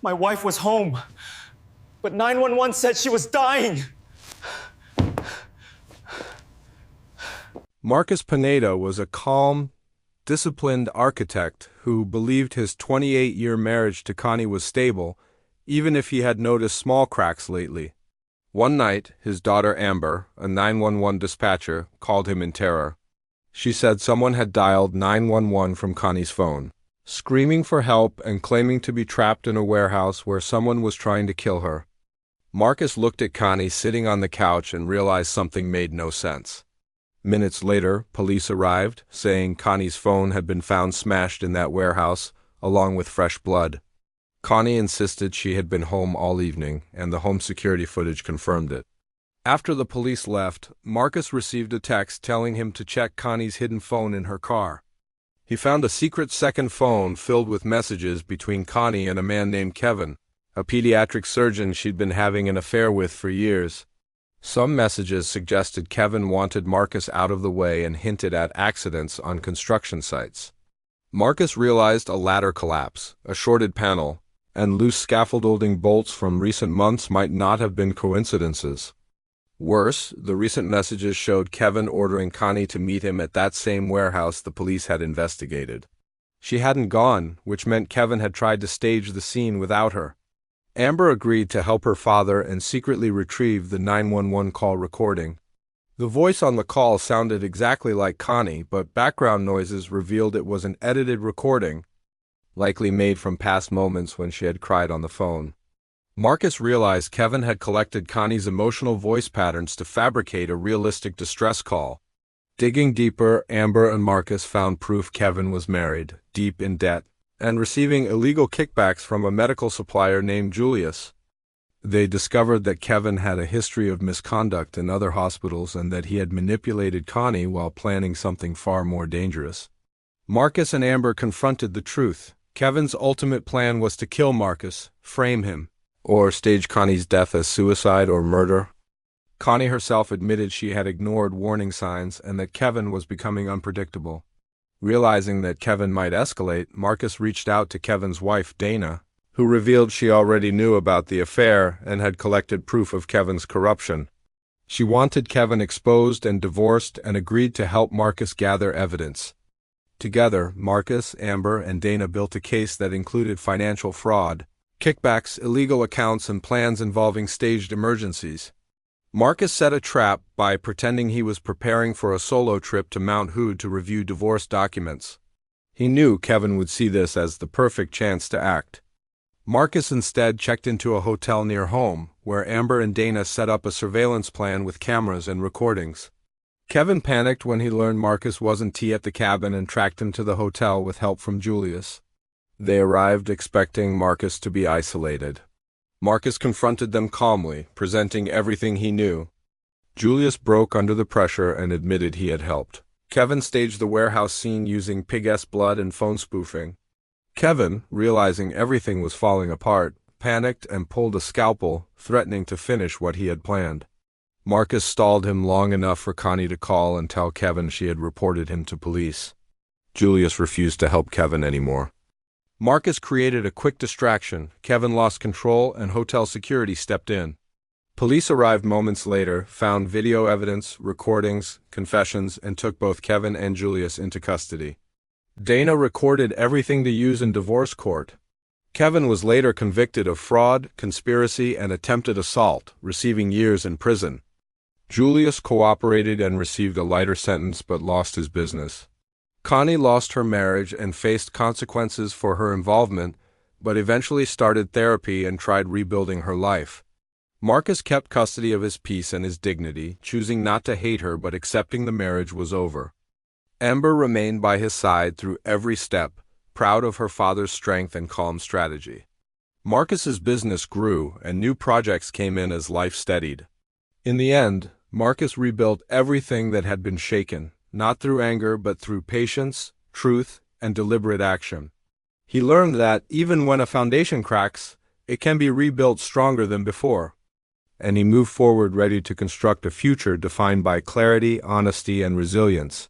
My wife was home, but 911 said she was dying. Marcus Pineda was a calm, disciplined architect who believed his 28-year marriage to Connie was stable, even if he had noticed small cracks lately. One night, his daughter Amber, a 911 dispatcher, called him in terror. She said someone had dialed 911 from Connie's phone, screaming for help and claiming to be trapped in a warehouse where someone was trying to kill her. Marcus looked at Connie sitting on the couch and realized something made no sense. Minutes later, police arrived, saying Connie's phone had been found smashed in that warehouse, along with fresh blood. Connie insisted she had been home all evening, and the home security footage confirmed it. After the police left, Marcus received a text telling him to check Connie's hidden phone in her car. He found a secret second phone filled with messages between Connie and a man named Kevin, a pediatric surgeon she'd been having an affair with for years. Some messages suggested Kevin wanted Marcus out of the way and hinted at accidents on construction sites. Marcus realized a ladder collapse, a shorted panel, and loose scaffolding bolts from recent months might not have been coincidences. Worse, the recent messages showed Kevin ordering Connie to meet him at that same warehouse the police had investigated. She hadn't gone, which meant Kevin had tried to stage the scene without her. Amber agreed to help her father and secretly retrieve the 911 call recording. The voice on the call sounded exactly like Connie, but background noises revealed it was an edited recording, likely made from past moments when she had cried on the phone. Marcus realized Kevin had collected Connie's emotional voice patterns to fabricate a realistic distress call. Digging deeper, Amber and Marcus found proof Kevin was married, deep in debt, and receiving illegal kickbacks from a medical supplier named Julius. They discovered that Kevin had a history of misconduct in other hospitals and that he had manipulated Connie while planning something far more dangerous. Marcus and Amber confronted the truth. Kevin's ultimate plan was to kill Marcus, frame him, or stage Connie's death as suicide or murder. Connie herself admitted she had ignored warning signs and that Kevin was becoming unpredictable. Realizing that Kevin might escalate, Marcus reached out to Kevin's wife, Dana, who revealed she already knew about the affair and had collected proof of Kevin's corruption. She wanted Kevin exposed and divorced and agreed to help Marcus gather evidence. Together, Marcus, Amber, and Dana built a case that included financial fraud, kickbacks, illegal accounts, and plans involving staged emergencies. Marcus set a trap by pretending he was preparing for a solo trip to Mount Hood to review divorce documents. He knew Kevin would see this as the perfect chance to act. Marcus instead checked into a hotel near home, where Amber and Dana set up a surveillance plan with cameras and recordings. Kevin panicked when he learned Marcus wasn't at the cabin and tracked him to the hotel with help from Julius. They arrived expecting Marcus to be isolated. Marcus confronted them calmly, presenting everything he knew. Julius broke under the pressure and admitted he had helped. Kevin staged the warehouse scene using pig-s blood and phone spoofing. Kevin, realizing everything was falling apart, panicked and pulled a scalpel, threatening to finish what he had planned. Marcus stalled him long enough for Connie to call and tell Kevin she had reported him to police. Julius refused to help Kevin anymore. Marcus created a quick distraction. Kevin lost control and hotel security stepped in. Police arrived moments later, found video evidence, recordings, confessions, and took both Kevin and Julius into custody. Dana recorded everything to use in divorce court. Kevin was later convicted of fraud, conspiracy, and attempted assault, receiving years in prison. Julius cooperated and received a lighter sentence but lost his business. Connie lost her marriage and faced consequences for her involvement, but eventually started therapy and tried rebuilding her life. Marcus kept custody of his peace and his dignity, choosing not to hate her but accepting the marriage was over. Amber remained by his side through every step, proud of her father's strength and calm strategy. Marcus's business grew, and new projects came in as life steadied. In the end, Marcus rebuilt everything that had been shaken, not through anger but through patience, truth, and deliberate action. He learned that, even when a foundation cracks, it can be rebuilt stronger than before. And he moved forward ready to construct a future defined by clarity, honesty, and resilience.